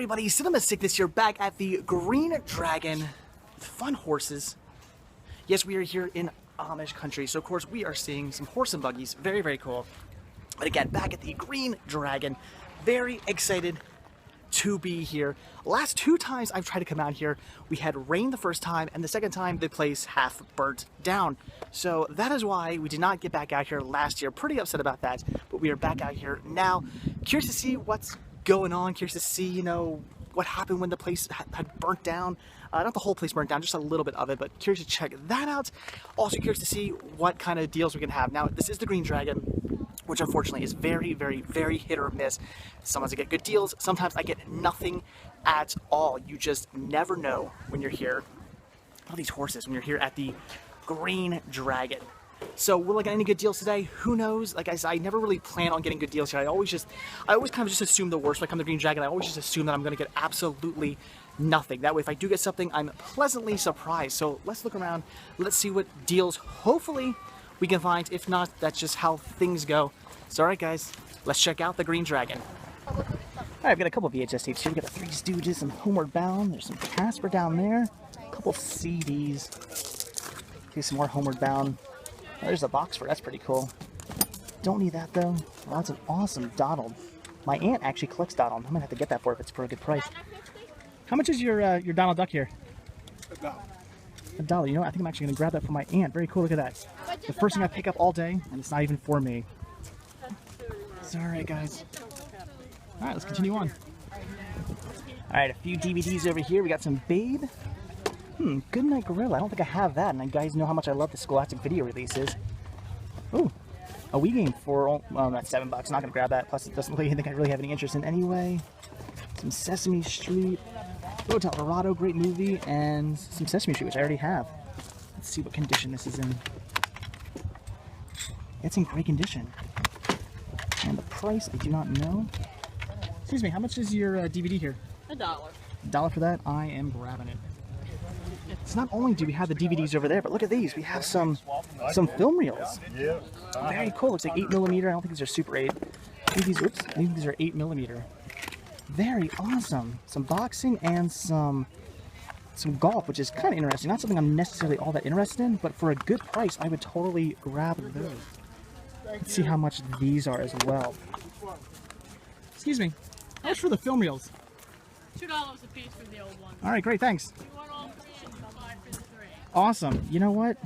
everybody, Cinema Sick this year, back at the Green Dragon with fun horses. Yes, we are here in Amish country, so of course we are seeing some horse and buggies. Very, very cool. But again, back at the Green Dragon, very excited to be here. Last two times I've tried to come out here, we had rain the first time, and the second time the place half burnt down. So that is why we did not get back out here last year. Pretty upset about that, but we are back out here now. Curious to see what's going on, curious to see, you know, what happened when the place had burnt down. Not the whole place burnt down, just a little bit of it, but curious to check that out. Also curious to see what kind of deals we can have. Now, this is the Green Dragon, which unfortunately is very, very, very hit or miss. Sometimes I get good deals, sometimes I get nothing at all. You just never know when you're here. All these horses, when you're here at the Green Dragon. So will I get any good deals today? Who knows? Like I said, I never really plan on getting good deals here. I always kind of just assume the worst when I come to Green Dragon. I always just assume that I'm going to get absolutely nothing. That way, if I do get something, I'm pleasantly surprised. So let's look around. Let's see what deals hopefully we can find. If not, that's just how things go. So all right, guys, let's check out the Green Dragon. All right, I've got a couple of VHS tapes here. We've got the Three Stooges, some Homeward Bound. There's some Casper down there. A couple CDs. Here's some more Homeward Bound. Oh, there's a box for it. That's pretty cool. Don't need that though. Well, that's an awesome Donald. My aunt actually collects Donald. I'm gonna have to get that for her if it's for a good price. How much is your Donald Duck here? $1. You know what? I think I'm actually gonna grab that for my aunt. Very cool. Look at that. The first thing I pick up all day, and it's not even for me. It's all right, guys. All right, let's continue on. All right, a few DVDs over here. We got some Babe. Goodnight Gorilla. I don't think I have that, and you guys know how much I love the Scholastic video releases. Ooh, a Wii game for, that's $7. Not gonna grab that. Plus, it doesn't really think I really have any interest in anyway. Some Sesame Street. Hotel Dorado, great movie, and some Sesame Street, which I already have. Let's see what condition this is in. It's in great condition. And the price, I do not know. Excuse me, how much is your DVD here? $1. $1 for that? I am grabbing it. So not only do we have the DVDs over there, but look at these. We have some film reels. Very cool. Looks like 8mm. I don't think these are Super 8. I think these are 8mm. Very awesome. Some boxing and some golf, which is kind of interesting. Not something I'm necessarily all that interested in, but for a good price, I would totally grab those. Let's see how much these are as well. Excuse me. How much for the film reels? $2 a piece for the old one. All right, great. Thanks. You want all three and 5 for the 3. Awesome. You know what?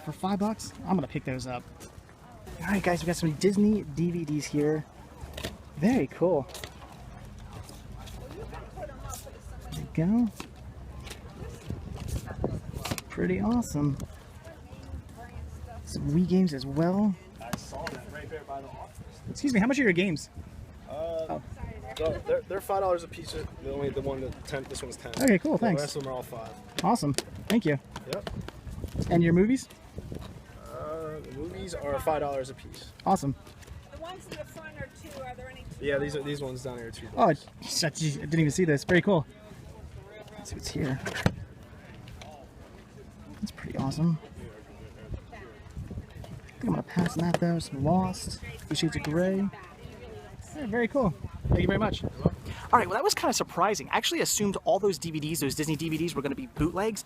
For $5, I'm gonna pick those up. All right, guys, we got some Disney DVDs here. Very cool. There you go. Pretty awesome. Some Wii games as well. I saw that right there by the office. Excuse me, how much are your games? So they're $5 a piece. Only the one that 10. This one's 10. Okay, cool. Thanks. The rest of them are all 5. Awesome. Thank you. Yep. And your movies? The movies are $5 a piece. Awesome. The ones in the front are 2. Are there any 2? Yeah, these ones down here are $2. Oh, I didn't even see this. Very cool. Let's see what's here. That's pretty awesome. I think I'm gonna pass on that though. Some Lost, Fifty Shades of Grey. Yeah, very cool. Thank you very much. All right, well that was kind of surprising. I actually assumed all those DVDs, those Disney DVDs, were going to be bootlegs.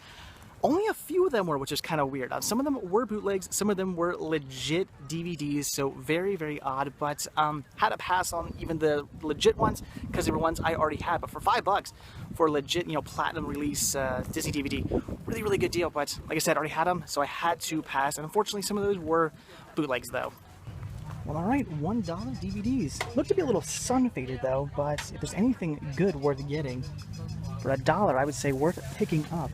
Only a few of them were, which is kind of weird. Some of them were bootlegs, some of them were legit DVDs, so very, very odd, but had to pass on even the legit ones because they were ones I already had. But for $5 for a legit, you know, platinum release Disney DVD, really, really good deal. But like I said, I already had them, so I had to pass. And unfortunately, some of those were bootlegs, though. Well, all right, $1 DVDs. Look to be a little sun-faded, though, but if there's anything good worth getting, for $1, I would say worth picking up.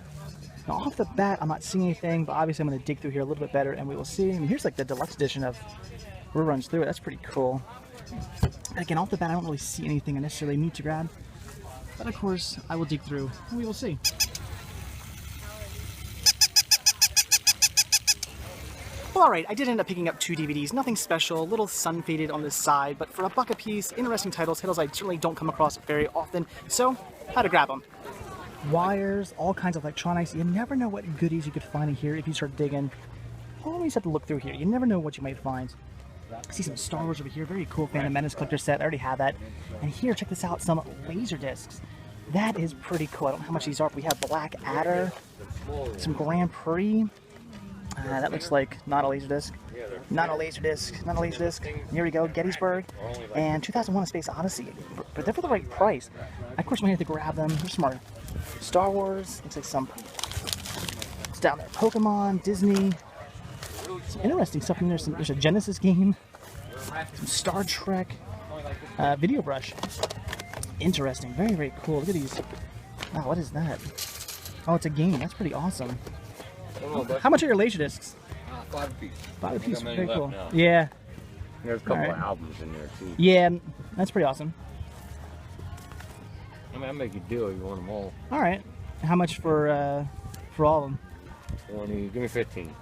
Now, off the bat, I'm not seeing anything, but obviously I'm going to dig through here a little bit better, and we will see. I mean, here's like the deluxe edition of River Runs Through It. That's pretty cool. Again, off the bat, I don't really see anything I necessarily need to grab, but of course, I will dig through, and we will see. Well, alright, I did end up picking up 2 DVDs, nothing special, a little sun-faded on this side, but for $1 a piece, interesting titles I certainly don't come across very often, so had to grab them. Wires, all kinds of electronics, you never know what goodies you could find in here if you start digging. Always have to look through here, you never know what you might find. I see some Star Wars over here, very cool Phantom Menace collector set, I already have that. And here, check this out, some laser discs. That is pretty cool. I don't know how much these are, but we have Black Adder, some Grand Prix. That looks like not a laser disc. Not a laser disc. Not a laser disc. Here we go, Gettysburg. And 2001: A Space Odyssey. But they're for the right price. Of course, we have to grab them. They're smart. Star Wars. Looks like some. It's down there. Pokemon, Disney. Some interesting stuff in there. There's a Genesis game. Some Star Trek. Video brush. Interesting. Very, very cool. Look at these. Wow, what is that? Oh, it's a game. That's pretty awesome. How much are your laser discs? 5 apiece. 5 apiece. Very cool. Now. Yeah. There's a couple of albums in there too. Yeah, that's pretty awesome. I mean, I'll make you a deal if you want them all. All right. How much for all of them? 20. Give me 15.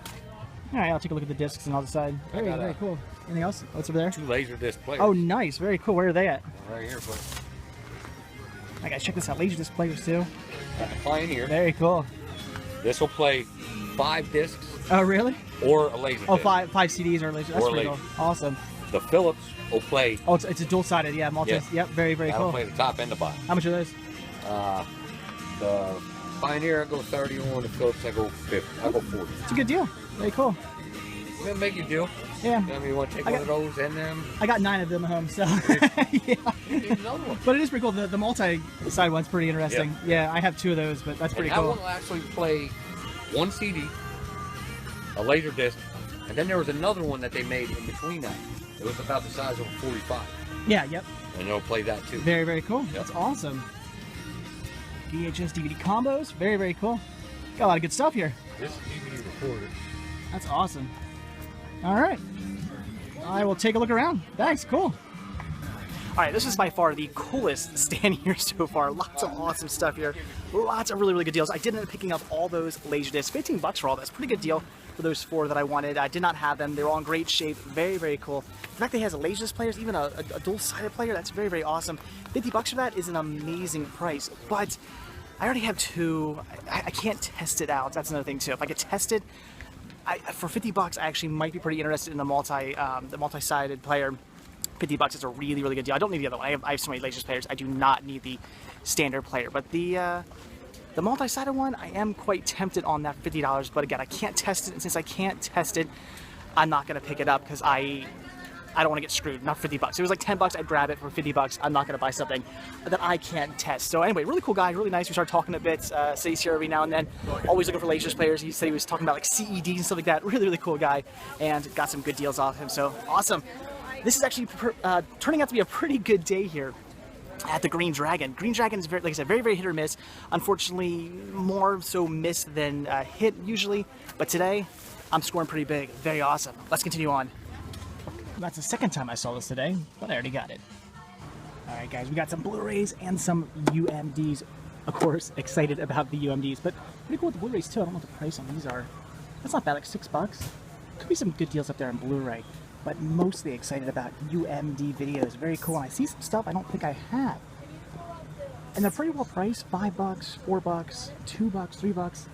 All right, I'll take a look at the discs and I'll decide. Very, very cool. Anything else? What's over there? 2 laser disc players. Oh, nice. Very cool. Where are they at? Right here, but I gotta check this out. Laser disc players too. Pioneer. Very cool. This will play 5 discs. Oh, really? Or a laser Oh, disc. five CDs or laser. That's Or pretty laser. cool. Awesome. The Philips will play. Oh, it's a dual-sided. Yeah, multi. Yeah. Yep. Very, very That'll cool. play the top and the bottom. How much are those? The Pioneer I go 30 on. The Philips I go 50. I go 40. It's a good deal. Very cool. I'm gonna make you a deal. Yeah. I mean, you want to take I one of those and them? I got 9 of them at home, so yeah. Another one. But it is pretty cool. The multi-side one's pretty interesting. Yeah, I have 2 of those, but that's pretty and that cool. one will actually play 1 CD, a laser disc, and then there was another one that they made in between that. It was about the size of a 45, Yeah, yep. and it'll play that too. Very, very cool. Yep. That's awesome. VHS DVD combos. Very, very cool. Got a lot of good stuff here. This is DVD recorded. That's awesome. All right. I will take a look around. Thanks. Cool. All right, this is by far the coolest stand here so far. Lots of awesome stuff here. Lots of really, really good deals. I did end up picking up all those laser discs. $15 for all this. Pretty good deal for those 4 that I wanted. I did not have them. They were all in great shape. Very, very cool. In fact, they has a laser disc players, even a dual-sided player. That's very, very awesome. $50 for that is an amazing price. But I already have 2. I can't test it out. That's another thing too. If I could test it, for $50, I actually might be pretty interested in the multi-sided player. $50 is a really, really good deal. I don't need the other one. I have so many laser players. I do not need the standard player. But the multi-sided one, I am quite tempted on that for $50. But again, I can't test it. And since I can't test it, I'm not going to pick it up because I don't want to get screwed. Not $50. If it was like $10, I'd grab it. For $50, I'm not going to buy something that I can't test. So anyway, really cool guy, really nice. We started talking a bit. Stays here every now and then. Always looking for lasers players. He said he was talking about like CEDs and stuff like that. Really, really cool guy, and got some good deals off him. So awesome. This is actually turning out to be a pretty good day here at the Green Dragon. Green Dragon is, very, like I said, very, very hit or miss. Unfortunately, more so miss than hit usually. But today, I'm scoring pretty big. Very awesome. Let's continue on. That's the second time I saw this today, but I already got it. All right, guys, we got some Blu-rays and some UMDs. Of course, excited about the UMDs, but pretty cool with the Blu-rays too. I don't know what the price on these are. That's not bad, like $6. Could be some good deals up there on Blu-ray, but mostly excited about UMD videos. Very cool. And I see some stuff I don't think I have. And they're pretty well priced. $5, $4, $2, $3.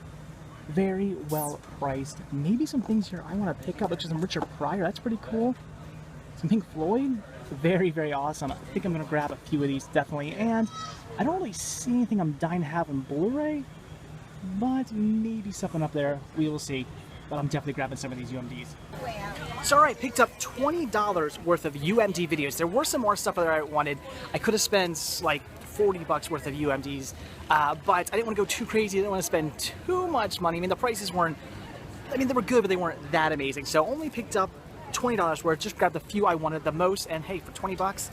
Very well priced. Maybe some things here I want to pick up, which is some Richard Pryor. That's pretty cool. Some Pink Floyd. Very, very awesome. I think I'm going to grab a few of these, definitely. And I don't really see anything I'm dying to have on Blu-ray, but maybe something up there. We will see. But I'm definitely grabbing some of these UMDs. So alright, picked up $20 worth of UMD videos. There were some more stuff that I wanted. I could have spent like $40 worth of UMDs, but I didn't want to go too crazy. I didn't want to spend too much money. I mean, the prices weren't, I mean, they were good, but they weren't that amazing. So only picked up $20 worth, just grabbed the few I wanted the most, and hey, for $20,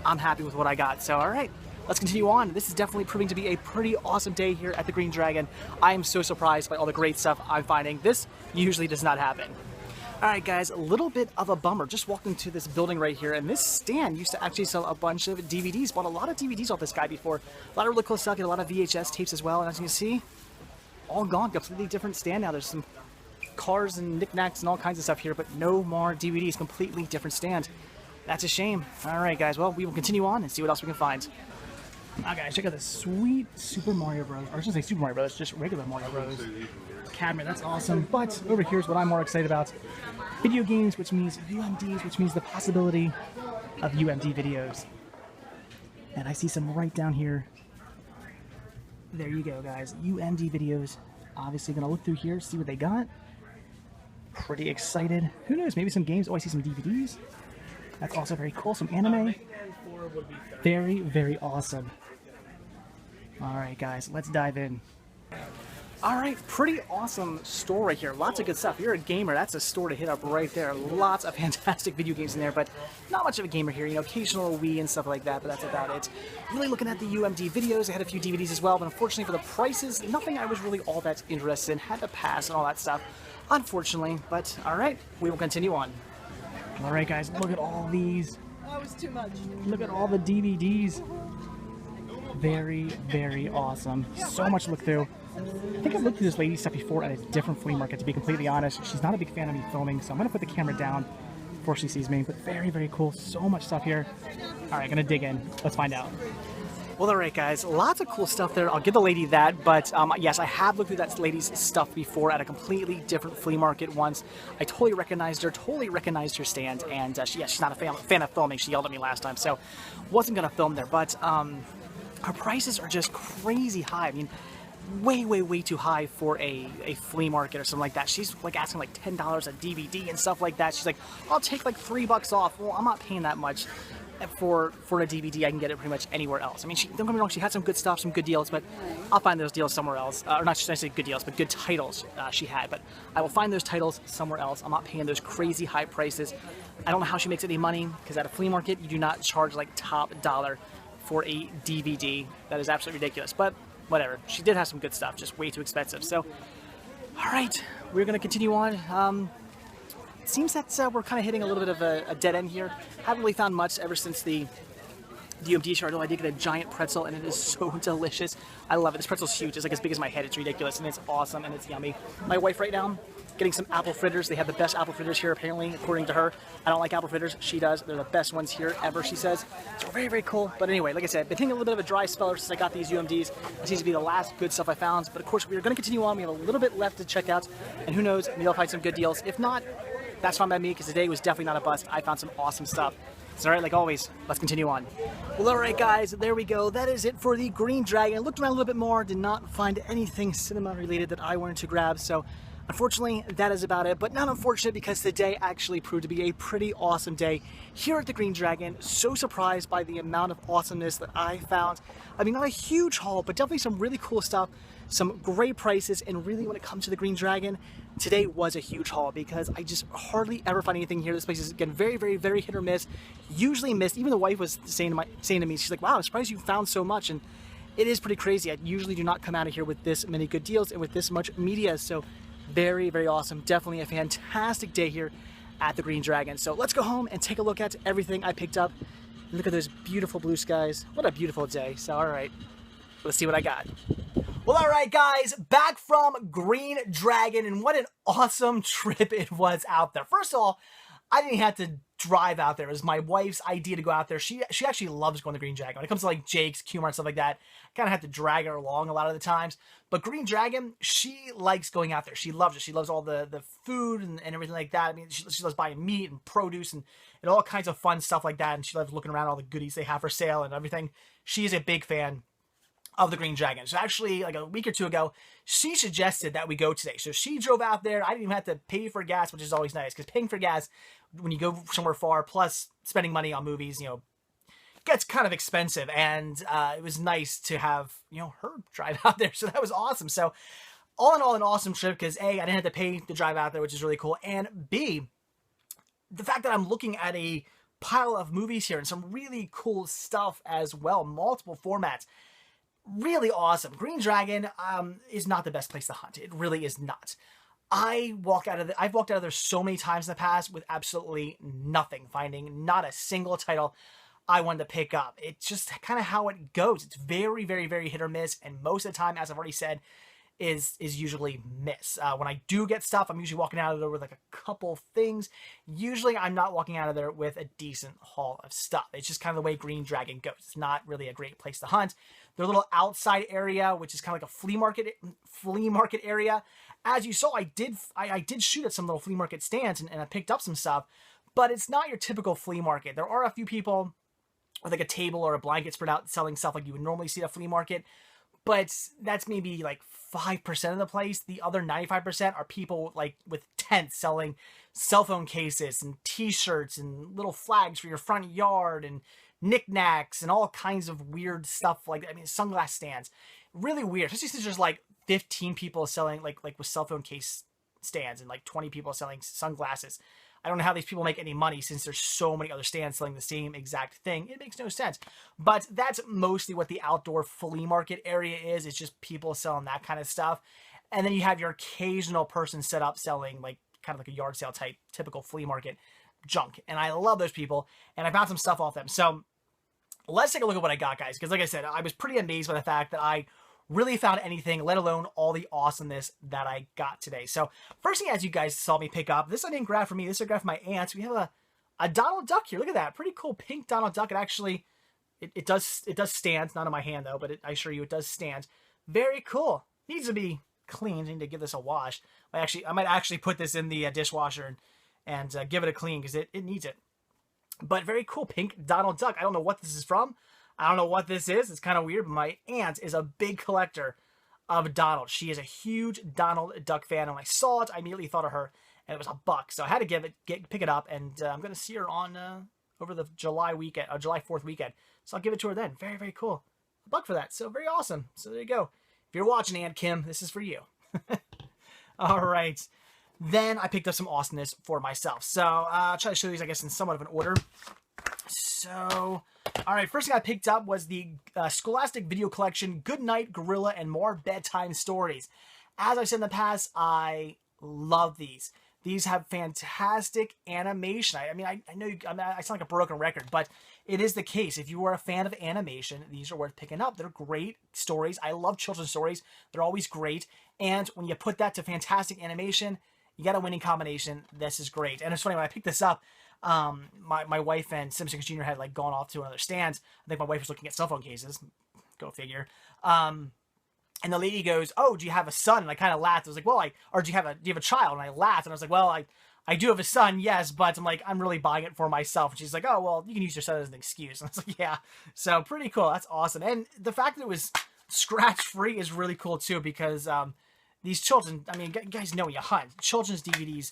I'm happy with what I got. So alright, let's continue on. This is definitely proving to be a pretty awesome day here at the Green Dragon. I am so surprised by all the great stuff I'm finding. This usually does not happen. Alright guys, a little bit of a bummer. Just walked into this building right here, and this stand used to actually sell a bunch of DVDs. Bought a lot of DVDs off this guy before. A lot of really cool stuff, get a lot of VHS tapes as well, and as you can see, all gone. Completely different stand now. There's some cars and knickknacks and all kinds of stuff here, but no more DVDs. Completely different stand. That's a shame. Alright guys, well, we will continue on and see what else we can find. Alright guys, check out this sweet Super Mario Bros. Or I shouldn't say Super Mario Bros, just regular Mario Bros. Cabinet, that's awesome. But over here's what I'm more excited about. Video games, which means UMDs, which means the possibility of UMD videos. And I see some right down here. there you go, guys. UMD videos. Obviously gonna look through here, see what they got. Pretty excited. Who knows, maybe some games. Oh, I see some DVDs. That's also very cool. Some anime. Very, very awesome. Alright guys, let's dive in. Alright, pretty awesome store right here. Lots of good stuff. If you're a gamer, that's a store to hit up right there. Lots of fantastic video games in there, but not much of a gamer here. You know, occasional Wii and stuff like that, but that's about it. Really looking at the UMD videos. I had a few DVDs as well, but unfortunately for the prices, nothing I was really all that interested in. Had to pass and all that stuff, unfortunately. But alright, we will continue on. Alright guys, look at all these. That was too much. Look at all the DVDs. Very, very awesome. So much to look through. I think I've looked through this lady's stuff before at a different flea market, to be completely honest. She's not a big fan of me filming, so I'm going to put the camera down before she sees me. But very, very cool. So much stuff here. Alright, going to dig in. Let's find out. Well, alright guys, lots of cool stuff there. I'll give the lady that, but yes, I have looked through that lady's stuff before at a completely different flea market once. I totally recognized her, her stand, and she's not a fan of filming. She yelled at me last time, so wasn't going to film there, but her prices are just crazy high. I mean, way too high for a flea market or something like that. She's like asking like $10 a DVD and stuff like that. She's like, I'll take like $3 off. Well, I'm not paying that much for a DVD. I can get it pretty much anywhere else. I mean, don't get me wrong, she had some good stuff, some good deals, but I'll find those deals somewhere else. Or not necessarily good deals, but good titles she had. But I will find those titles somewhere else. I'm not paying those crazy high prices. I don't know how she makes any money, because at a flea market, you do not charge like top dollar for a DVD. That is absolutely ridiculous, but whatever. She did have some good stuff, just way too expensive. So, all right, we're going to continue on. It seems that we're kind of hitting a little bit of a dead end here. Haven't really found much ever since the UMD show. I did get a giant pretzel, and it is so delicious. I love it. This pretzel's huge. It's like as big as my head. It's ridiculous, and it's awesome, and it's yummy. My wife right now, getting some apple fritters. They have the best apple fritters here, apparently, according to her. I don't like apple fritters. She does. They're the best ones here ever, she says. So very, very cool. But anyway, like I said, been taking a little bit of a dry spell since I got these UMDs. It seems to be the last good stuff I found. But of course, we are going to continue on. We have a little bit left to check out. And who knows, maybe I'll find some good deals. If not, that's fine by me, because today was definitely not a bust. I found some awesome stuff. It's alright, like always. Let's continue on. Well, alright guys, there we go. That is it for the Green Dragon. I looked around a little bit more, did not find anything cinema related that I wanted to grab, so unfortunately, that is about it. But not unfortunate, because today actually proved to be a pretty awesome day here at the Green Dragon. So surprised by the amount of awesomeness that I found. I mean, not a huge haul, but definitely some really cool stuff, some great prices, and really when it comes to the Green Dragon, today was a huge haul, because I just hardly ever find anything here. This place is, again, very, very, very hit or miss. Usually missed. Even the wife was saying to me, she's like, wow, I'm surprised you found so much. And it is pretty crazy. I usually do not come out of here with this many good deals and with this much media. So very, very awesome. Definitely a fantastic day here at the Green Dragon. So let's go home and take a look at everything I picked up. Look at those beautiful blue skies. What a beautiful day. So, all right, let's see what I got. Well, all right, guys, back from Green Dragon, and what an awesome trip it was out there. First of all, I didn't have to drive out there. It was my wife's idea to go out there. She actually loves going to Green Dragon. When it comes to like Jake's, Kumar, and stuff like that, I kind of have to drag her along a lot of the times. But Green Dragon, she likes going out there. She loves it. She loves all the food and everything like that. I mean, she loves buying meat and produce and all kinds of fun stuff like that. And she loves looking around all the goodies they have for sale and everything. She is a big fan of the Green Dragon. So actually, like a week or two ago, she suggested that we go today. So she drove out there. I didn't even have to pay for gas, which is always nice, because paying for gas when you go somewhere far, plus spending money on movies, you know, gets kind of expensive. And it was nice to have, you know, her drive out there. So that was awesome. So all in all, an awesome trip, because A, I didn't have to pay to drive out there, which is really cool. And B, the fact that I'm looking at a pile of movies here and some really cool stuff as well, multiple formats. Really awesome. Green Dragon is not the best place to hunt. It really is not. I've walked out of there so many times in the past with absolutely nothing, finding not a single title I wanted to pick up. It's just kind of how it goes. It's very, very, very hit or miss, and most of the time, as I've already said, is usually miss. When I do get stuff, I'm usually walking out of there with like a couple things. Usually I'm not walking out of there with a decent haul of stuff. It's just kind of the way Green Dragon goes. It's not really a great place to hunt. Their little outside area, which is kind of like a flea market area. As you saw, I did shoot at some little flea market stands and I picked up some stuff, but it's not your typical flea market. There are a few people with like a table or a blanket spread out selling stuff like you would normally see at a flea market. but that's maybe like 5% of the place. The other 95% are people like with tents selling cell phone cases and t-shirts and little flags for your front yard and knickknacks and all kinds of weird stuff like, I mean, sunglass stands. Really weird, especially since there's like 15 people selling like with cell phone case stands and like 20 people selling sunglasses. I don't know how these people make any money since there's so many other stands selling the same exact thing. It makes no sense. But that's mostly what the outdoor flea market area is. It's just people selling that kind of stuff. And then you have your occasional person set up selling like kind of like a yard sale type typical flea market junk. And I love those people. And I found some stuff off them. So let's take a look at what I got, guys. Because like I said, I was pretty amazed by the fact that I really found anything, let alone all the awesomeness that I got today. So first thing, as you guys saw me pick up, this I didn't grab for me, this I grabbed for my aunts. We have a Donald Duck here. Look at that. Pretty cool pink Donald Duck. It actually, it does stand. Not in my hand though, but I assure you it does stand. Very cool. Needs to be cleaned. I need to give this a wash. I might actually put this in the dishwasher and give it a clean because it needs it. But very cool pink Donald Duck. I don't know what this is from. I don't know what this is. It's kind of weird. But my aunt is a big collector of Donald. She is a huge Donald Duck fan. And when I saw it, I immediately thought of her. And it was $1. So I had to pick it up. And I'm going to see her on over the July 4th weekend. So I'll give it to her then. Very, very cool. $1 for that. So very awesome. So there you go. If you're watching, Aunt Kim, this is for you. All right. Then I picked up some awesomeness for myself. So I'll try to show these, I guess, in somewhat of an order. So, all right, first thing I picked up was the Scholastic Video Collection, Good Night, Gorilla, and More Bedtime Stories. As I've said in the past, I love these. These have fantastic animation. I mean, I know I sound like a broken record, but it is the case. If you are a fan of animation, these are worth picking up. They're great stories. I love children's stories. They're always great. And when you put that to fantastic animation, you got a winning combination. This is great. And it's funny, when I picked this up, my wife and Simpson Jr. had like gone off to another stand. I think my wife was looking at cell phone cases. Go figure. And the lady goes, "Oh, do you have a son?" And I kind of laughed. I was like, "Well, or do you have a child?" And I laughed. And I was like, "Well, I do have a son, yes, but I'm really buying it for myself." And she's like, "Oh, well, you can use your son as an excuse." And I was like, "Yeah." So pretty cool. That's awesome. And the fact that it was scratch free is really cool too, because these children, I mean, you guys know when you hunt, children's DVDs,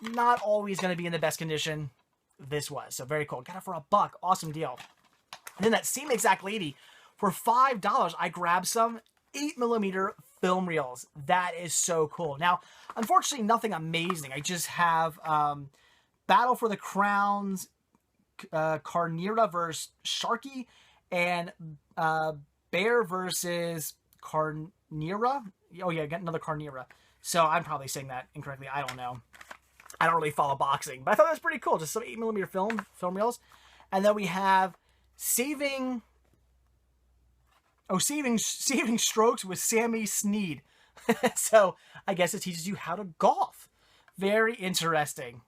not always going to be in the best condition. This was. So very cool. Got it for $1. Awesome deal. And then that same exact lady, for $5, I grabbed some 8mm film reels. That is so cool. Now, unfortunately, nothing amazing. I just have Battle for the Crowns, Carnera versus Sharky, and Bear versus Carnera. Oh yeah, I got another Carnera. So I'm probably saying that incorrectly. I don't know. I don't really follow boxing, but I thought that was pretty cool. Just some 8mm film reels. And then we have Saving Strokes with Sammy Snead. So I guess it teaches you how to golf. Very interesting.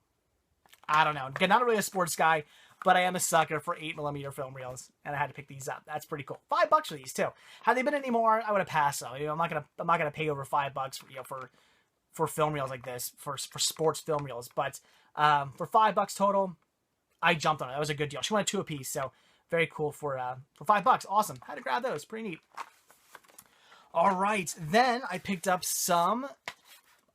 I don't know. Again, not really a sports guy, but I am a sucker for 8mm film reels, and I had to pick these up. That's pretty cool. $5 for these too. Had they been any more, I would have passed though. You know, I'm not gonna pay over $5 for film reels like this, for sports film reels. But for $5 total, I jumped on it. That was a good deal. She wanted 2 apiece, so very cool for $5. Awesome. Had to grab those. Pretty neat. All right, then I picked up some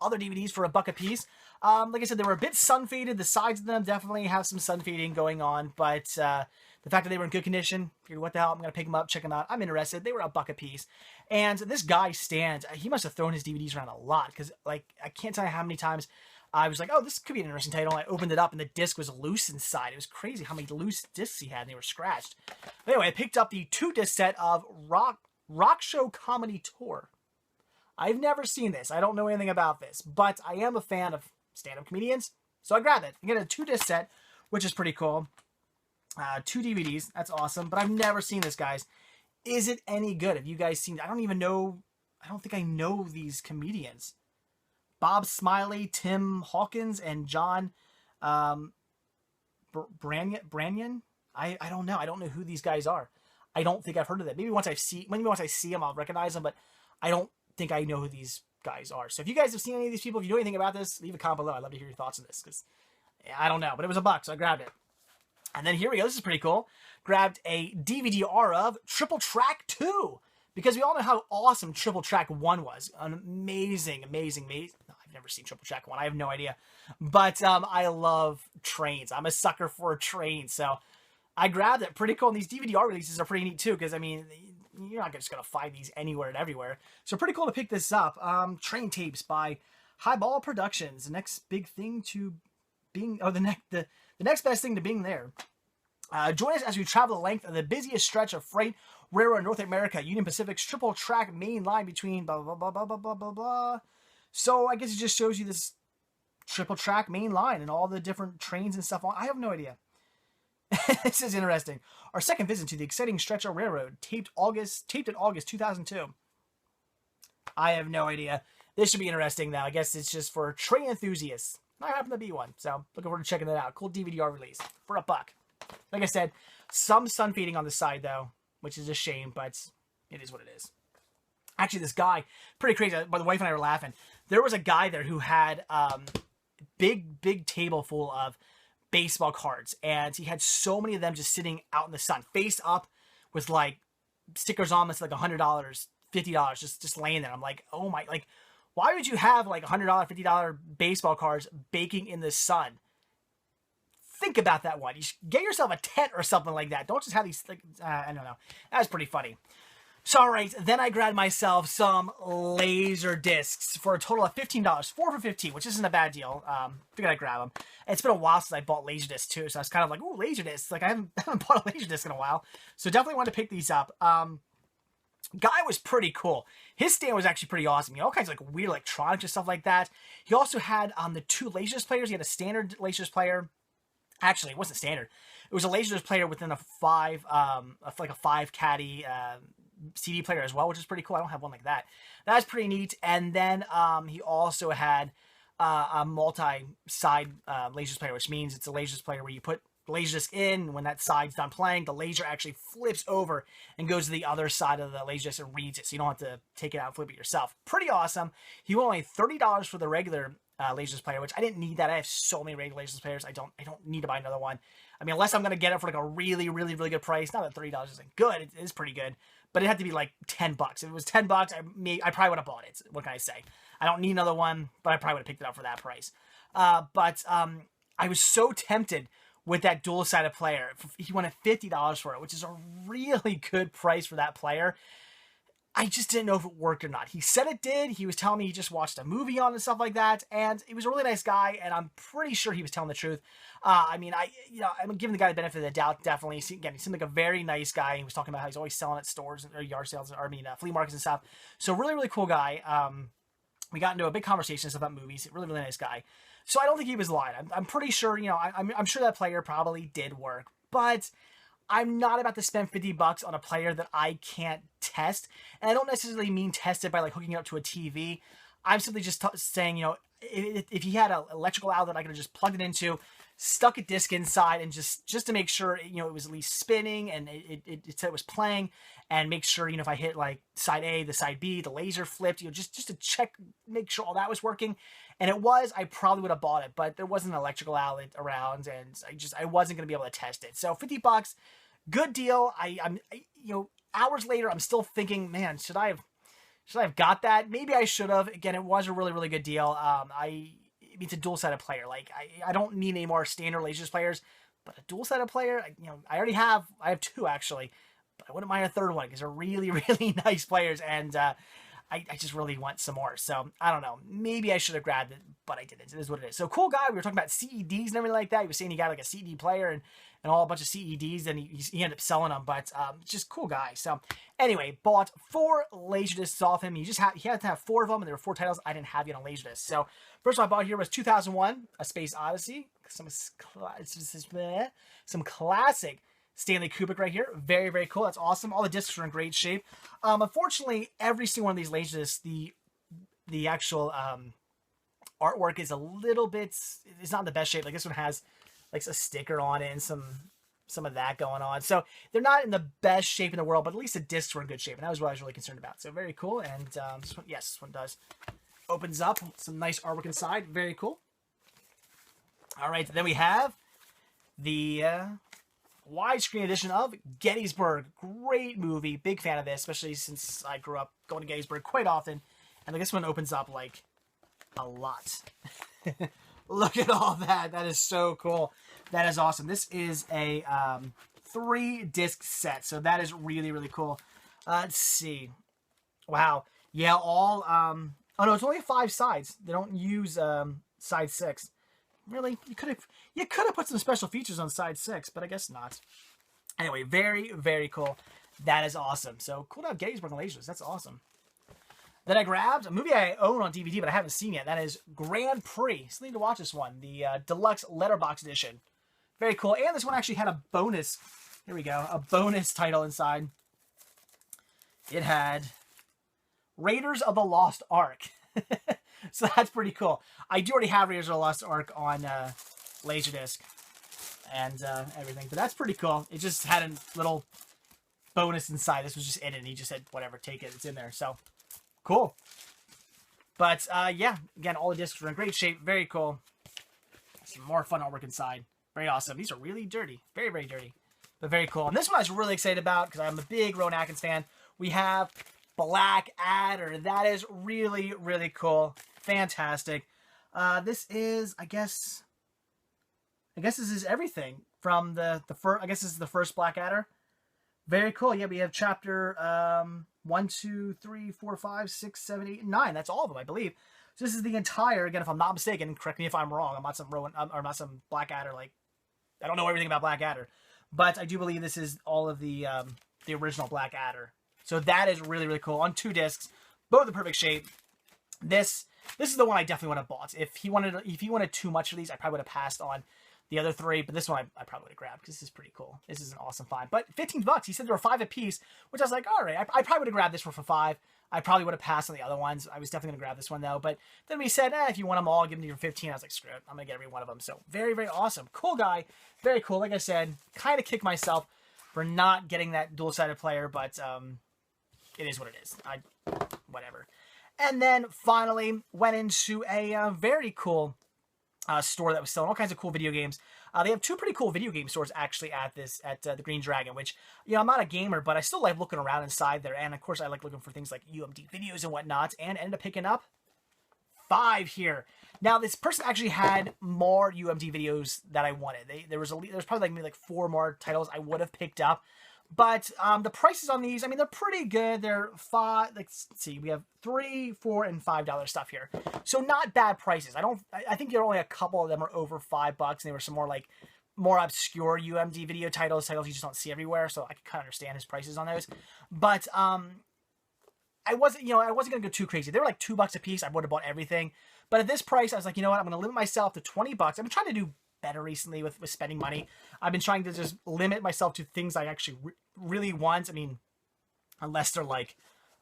other DVDs for $1 a piece. Like I said, they were a bit sun faded. The sides of them definitely have some sun fading going on, but the fact that they were in good condition, figured, what the hell, I'm going to pick them up, check them out. I'm interested. They were $1 a piece. And this guy stands, he must have thrown his DVDs around a lot, because like I can't tell you how many times I was like, oh, this could be an interesting title. I opened it up and the disc was loose inside. It was crazy how many loose discs he had, and they were scratched. But anyway, I picked up the 2-disc set of Rock Show Comedy Tour. I've never seen this. I don't know anything about this, but I am a fan of stand-up comedians, so I grabbed it. I get a 2-disc set, which is pretty cool. 2 DVDs. That's awesome, but I've never seen this, guys. Is it any good? Have you guys seen it? I don't even know. I don't think I know these comedians. Bob Smiley, Tim Hawkins, and John Branyan. I don't know. I don't know who these guys are. I don't think I've heard of them. Maybe once I see them, I'll recognize them, but I don't think I know who these guys are. So if you guys have seen any of these people, if you know anything about this, leave a comment below. I'd love to hear your thoughts on this, because I don't know, but it was $1, so I grabbed it. And then here we go. This is pretty cool. Grabbed a DVD-R of Triple Track 2. because we all know how awesome Triple Track 1 was. An amazing. No, I've never seen Triple Track 1. I have no idea. But I love trains. I'm a sucker for a train. So I grabbed it. Pretty cool. And these DVD releases are pretty neat too, because I mean, you're not just going to find these anywhere and everywhere. So pretty cool to pick this up. Train tapes by Highball Productions. The next big thing to being, the next best thing to being there. Join us as we travel the length of the busiest stretch of freight railroad in North America, Union Pacific's triple track main line between blah, blah, blah, blah, blah, blah, blah, blah. So I guess it just shows you this triple track main line and all the different trains and stuff on. I have no idea. This is interesting. Our second visit to the exciting stretch of railroad, taped in August 2002. I have no idea. This should be interesting though. I guess it's just for train enthusiasts. I happen to be one, so looking forward to checking that out. Cool DVD release for $1. Like I said, some sun fading on the side though, which is a shame, but it is what it is. Actually, this guy, pretty crazy. My wife and I were laughing. There was a guy there who had big table full of baseball cards, and he had so many of them just sitting out in the sun, face up, with like stickers on that's like $100, $50, just laying there. I'm like, oh my, like, why would you have like $100, $50 baseball cards baking in the sun? Think about that one. You should get yourself a tent or something like that. Don't just have these, like, I don't know. That was pretty funny. So, all right, then I grabbed myself some laser discs for a total of $15. 4 for $15, which isn't a bad deal. Figured I'd grab them. It's been a while since I bought laser discs, too, so I was kind of like, ooh, laser discs. Like, I haven't bought a laser disc in a while. So, definitely wanted to pick these up. Guy was pretty cool. His stand was actually pretty awesome. You know, all kinds of like weird electronics and stuff like that. He also had the 2 laserdisc players. He had a standard laserdisc player. Actually, it wasn't standard. It was a laserdisc player within a 5 caddy CD player as well, which is pretty cool. I don't have one like that. That's pretty neat. And then he also had a multi-side laserdisc player, which means it's a laserdisc player where you put the laserdisc in, and when that side's done playing, the laser actually flips over and goes to the other side of the laserdisc and reads it, so you don't have to take it out and flip it yourself. Pretty awesome. He was only $30 for the regular laserdisc player, which I didn't need that. I have so many regular laserdisc players. I don't need to buy another one. I mean, unless I'm going to get it for like a really good price. Not that $30 isn't good. It is pretty good. But it had to be like $10. If it was $10, I probably would have bought it. What can I say? I don't need another one, but I probably would have picked it up for that price. But I was so tempted with that dual-sided player. He wanted $50 for it, which is a really good price for that player. I just didn't know if it worked or not. He said it did. He was telling me he just watched a movie on it and stuff like that. And he was a really nice guy, and I'm pretty sure he was telling the truth. I mean, I'm giving the guy the benefit of the doubt, definitely. Again, he seemed like a very nice guy. He was talking about how he's always selling at stores or yard sales, or flea markets and stuff. So really cool guy. We got into a big conversation about movies. Really nice guy. So I don't think he was lying. I'm pretty sure, I'm sure that player probably did work. But I'm not about to spend $50 on a player that I can't test. And I don't necessarily mean test it by like hooking it up to a TV. I'm simply just saying, if he had an electrical outlet I could have just plugged it into, stuck a disc inside, and just to make sure, it was at least spinning and it said it was playing, and make sure, if I hit like side A, the side B, the laser flipped, just to check, make sure all that was working. And it was, I probably would have bought it, but there wasn't an electrical outlet around, and I wasn't going to be able to test it. So $50, good deal. I'm hours later, I'm still thinking, man, should I have got that? Maybe I should have. Again, it was a really good deal. It's a dual-sided player. Like, I don't need any more standard lasers players, but a dual-sided player, I have 2 actually, but I wouldn't mind a third one because they're really nice players, and I just really want some more. So I don't know. Maybe I should have grabbed it, but I didn't. It is what it is. So cool guy. We were talking about CEDs and everything like that. He was saying he got like a CD player and all a bunch of CEDs, and he ended up selling them. But just cool guy. So anyway, bought 4 laserdiscs off him. He had to have 4 of them, and there were 4 titles I didn't have yet on laserdisc. So first one I bought here was 2001: A Space Odyssey. Some classic Stanley Kubrick right here. Very cool. That's awesome. All the discs are in great shape. Unfortunately, every single one of these laserdiscs, the actual artwork is a little bit, it's not in the best shape. Like this one has like a sticker on it and some of that going on. So they're not in the best shape in the world, but at least the discs were in good shape, and that was what I was really concerned about. So very cool. And this one does opens up. Some nice artwork inside. Very cool. All right, then we have the widescreen edition of Gettysburg. Great movie. Big fan of this, especially since I grew up going to Gettysburg quite often. And like, this one opens up like a lot. Look at all that. That is so cool. That is awesome. This is a 3-disc set. So that is really, really cool. Let's see. Wow. Yeah, all... oh, no, it's only 5 sides. They don't use side 6. Really? You could have put some special features on side 6, but I guess not. Anyway, very, very cool. That is awesome. So, cool to have Gettysburg and Lasers. That's awesome. Then I grabbed a movie I own on DVD, but I haven't seen yet. That is Grand Prix. Still need to watch this one. The Deluxe Letterbox Edition. Very cool. And this one actually had a bonus. Here we go. A bonus title inside. It had Raiders of the Lost Ark. So that's pretty cool. I do already have Raiders of the Lost Ark on Laserdisc and everything, but that's pretty cool. It just had a little bonus inside. This was just in it, and he just said, whatever, take it. It's in there. So, cool. But, yeah, again, all the discs are in great shape. Very cool. Some more fun artwork inside. Very awesome. These are really dirty. Very, very dirty. But very cool. And this one I was really excited about because I'm a big Rowan Atkins fan. We have Black Adder. That is really, really cool. Fantastic. This is, I guess this is everything from the first. I guess this is the first Black Adder. Very cool. Yeah, we have chapter 1, 2, 3, 4, 5, 6, 7, 8, 9. That's all of them, I believe. So this is the entire. Again, if I'm not mistaken, correct me if I'm wrong. I'm not some Rowan, or not some Black Adder. Like, I don't know everything about Black Adder, but I do believe this is all of the original Black Adder. So that is really, really cool. On 2 discs, both in perfect shape. This is the one I definitely would have bought. If he wanted too much of these, I probably would have passed on the other 3. But this one I probably would have grabbed because this is pretty cool. This is an awesome find. But $15. He said there were 5 a piece, which I was like, all right. I probably would have grabbed this one for 5. I probably would have passed on the other ones. I was definitely going to grab this one though. But then we said, if you want them all, give them to your 15. I was like, screw it. I'm going to get every one of them. So very, very awesome. Cool guy. Very cool. Like I said, kind of kick myself for not getting that dual-sided player, but it is what it is. Whatever. And then finally went into a very cool store that was selling all kinds of cool video games. They have 2 pretty cool video game stores actually at the Green Dragon, which, you know, I'm not a gamer, but I still like looking around inside there. And of course, I like looking for things like UMD videos and whatnot, and ended up picking up 5 here. Now, this person actually had more UMD videos that I wanted. There was probably maybe 4 more titles I would have picked up. But the prices on these, I mean, they're pretty good. They're let's see, we have $3, $4, and $5 stuff here. So not bad prices. I think there are only a couple of them are over $5, and they were some more obscure UMD video titles you just don't see everywhere. So I can kind of understand his prices on those. But I wasn't gonna go too crazy. They were like $2 a piece. I would have bought everything. But at this price, I was like, you know what? I'm gonna limit myself to $20. I've been trying to do better recently with spending money. I've been trying to just limit myself to things I actually really want. I mean, unless they're like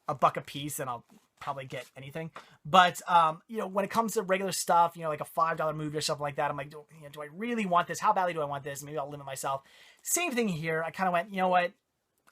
$1 a piece, then I'll probably get anything. But you know, when it comes to regular stuff, you know, like a $5 movie or something like that, I'm like, do I really want this? How badly do I want this? Maybe I'll limit myself. Same thing here. I kind of went, you know what?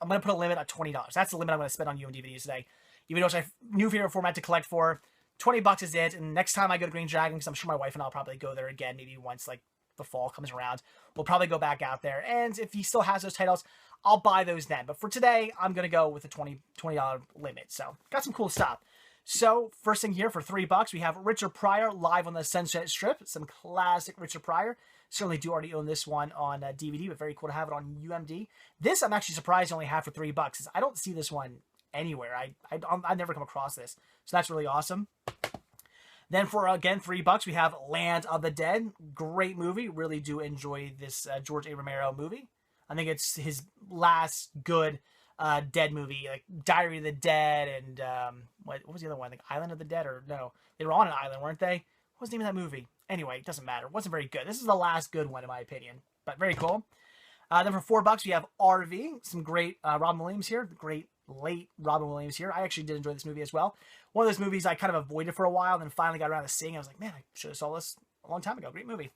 I'm going to put a limit at $20. That's the limit I'm going to spend on UMD videos today. Even though it's my new favorite format to collect for, $20 is it. And next time I go to Green Dragon, because I'm sure my wife and I'll probably go there again, maybe once like the fall comes around, we'll probably go back out there. And if he still has those titles, I'll buy those then. But for today, I'm going to go with a $20 limit. So got some cool stuff. So first thing here for $3, we have Richard Pryor live on the Sunset Strip. Some classic Richard Pryor. Certainly do already own this one on DVD, but very cool to have it on UMD. This I'm actually surprised I only have for $3. I don't see this one anywhere. I've never come across this. So that's really awesome. Then for, again, $3, we have Land of the Dead. Great movie. Really do enjoy this George A. Romero movie. I think it's his last good Dead movie, like Diary of the Dead and what was the other one? Like Island of the Dead, or no? They were on an island, weren't they? What was the name of that movie? Anyway, it doesn't matter. It wasn't very good. This is the last good one, in my opinion. But very cool. Then for $4, we have RV. Some great Robin Williams here. Great late Robin Williams here. I actually did enjoy this movie as well. One of those movies I kind of avoided for a while, and then finally got around to seeing it. I was like, man, I should have saw this a long time ago. Great movie.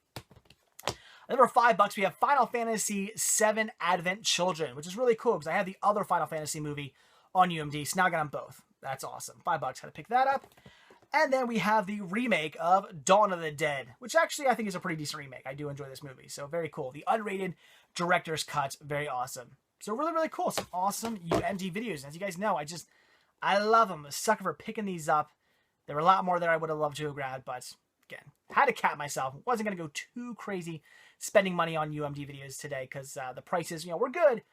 And then for $5, we have Final Fantasy VII Advent Children, which is really cool because I had the other Final Fantasy movie on UMD, so now I got them both. That's awesome. $5, had to pick that up. And then we have the remake of Dawn of the Dead, which actually I think is a pretty decent remake. I do enjoy this movie, so very cool. The unrated director's cut, very awesome. So really, really cool. Some awesome UMD videos. As you guys know, I love them. I'm a sucker for picking these up. There were a lot more that I would have loved to have grabbed, but again, had to cap myself. Wasn't going to go too crazy spending money on UMD videos today because the prices, were good,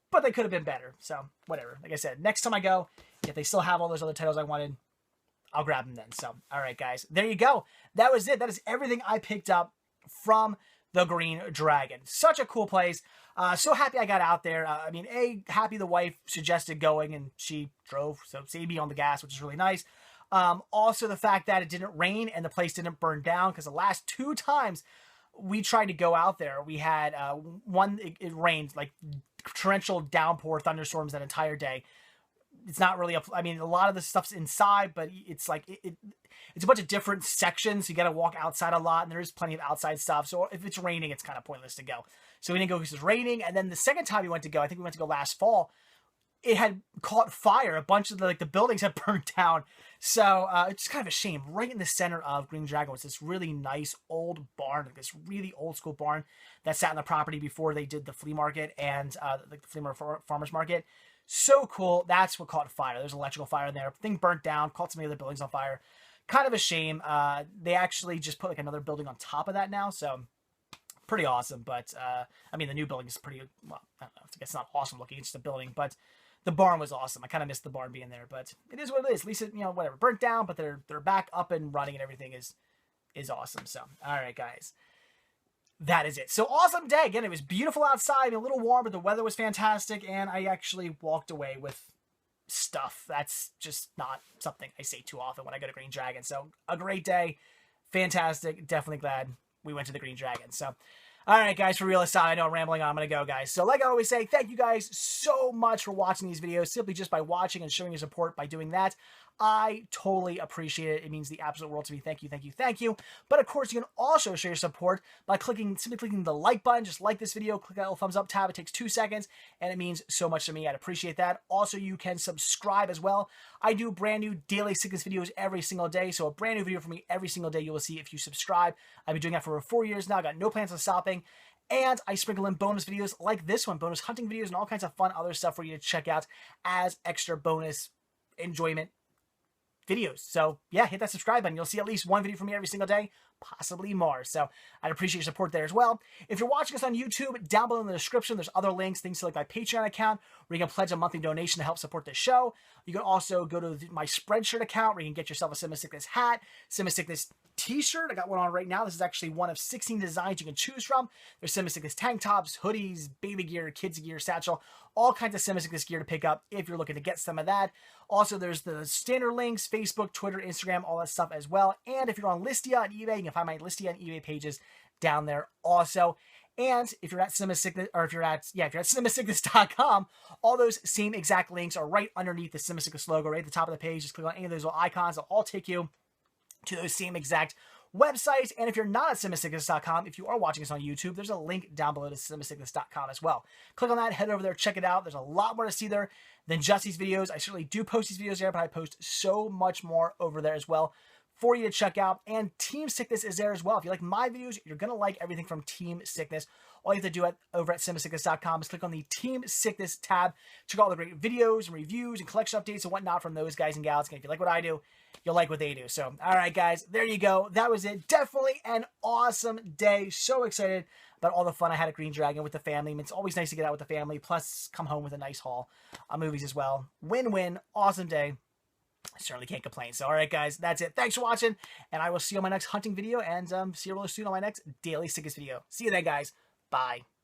but they could have been better. So whatever. Like I said, next time I go, if they still have all those other titles I wanted, I'll grab them then. So, all right, guys, there you go. That was it. That is everything I picked up from the Green Dragon. Such a cool place. So happy I got out there. Happy the wife suggested going and she drove, so saved me on the gas, which is really nice. Also, the fact that it didn't rain and the place didn't burn down, because the last 2 times we tried to go out there, we had it rained, like torrential downpour, thunderstorms that entire day. It's not really a lot of the stuff's inside, but it's like it's a bunch of different sections. You got to walk outside a lot, and there is plenty of outside stuff. So if it's raining, it's kind of pointless to go. So we didn't go because it's raining. And then the second time we went to go, I think we went to go last fall, it had caught fire. A bunch of the buildings had burned down. So it's just kind of a shame. Right in the center of Green Dragon was this really nice old barn, like this really old school barn that sat on the property before they did the flea market and the flea market farmers market. So cool. That's what caught fire. There's electrical fire in there. Thing burnt down, caught some of the other buildings on fire. Kind of a shame. They actually just put like another building on top of that now. So pretty awesome. But the new building is pretty, well, I don't know. It's not awesome looking. It's just a building, but the barn was awesome. I kind of missed the barn being there, but it is what it is. At least it, whatever, burnt down, but they're back up and running and everything is awesome. So, all right, guys. That is it. So awesome day. Again, it was beautiful outside, a little warm, but the weather was fantastic, and I actually walked away with stuff. That's just not something I say too often when I go to Green Dragon. So a great day. Fantastic. Definitely glad we went to the Green Dragon. So, all right, guys, for real aside, I know I'm rambling on. I'm going to go, guys. So like I always say, thank you guys so much for watching these videos. Simply just by watching and showing your support by doing that, I totally appreciate it. It means the absolute world to me. Thank you, thank you, thank you. But of course, you can also show your support by simply clicking the like button. Just like this video, click that little thumbs up tab. It takes 2 seconds, and it means so much to me. I'd appreciate that. Also, you can subscribe as well. I do brand new daily sickness videos every single day, so a brand new video from me every single day you will see if you subscribe. I've been doing that for over 4 years now. I got no plans on stopping. And I sprinkle in bonus videos like this one, bonus hunting videos and all kinds of fun other stuff for you to check out as extra bonus enjoyment videos. So yeah, hit that subscribe button. You'll see at least one video from me every single day, possibly more. So I'd appreciate your support there as well. If you're watching us on YouTube, down below in the description, there's other links, things like my Patreon account, where you can pledge a monthly donation to help support the show. You can also go to my Spreadshirt account, where you can get yourself a Cinema Sickness hat, Cinema Sickness t-shirt. I got one on right now. This is actually one of 16 designs you can choose from. There's Cinema Sickness tank tops, hoodies, baby gear, kids gear, satchel, all kinds of Cinema Sickness gear to pick up if you're looking to get some of that. Also, there's the standard links, Facebook, Twitter, Instagram, all that stuff as well. And if you're on Listia on eBay, you can find my Listia and eBay pages down there also. And if you're at Cinema Sickness, or if you're at cinemasickness.com, all those same exact links are right underneath the Cinema Sickness logo, right at the top of the page. Just click on any of those little icons. They'll all take you to those same exact websites. And if you're not at cinemasickness.com, if you are watching us on YouTube, there's a link down below to cinemasickness.com as well. Click on that, head over there, check it out. There's a lot more to see there than just these videos. I certainly do post these videos there, but I post so much more over there as well for you to check out. And Team Sickness is there as well. If you like my videos, you're going to like everything from Team Sickness. All you have to do over at cinemasickness.com is click on the Team Sickness tab. Check out all the great videos and reviews and collection updates and whatnot from those guys and gals. And if you like what I do, you'll like what they do. So, all right, guys, there you go. That was it. Definitely an awesome day. So excited about all the fun I had at Green Dragon with the family. It's always nice to get out with the family, plus come home with a nice haul on movies as well. Win-win. Awesome day. I certainly can't complain. So, all right, guys, that's it. Thanks for watching, and I will see you on my next hunting video, and see you really soon on my next Daily Sickness video. See you then, guys. Bye.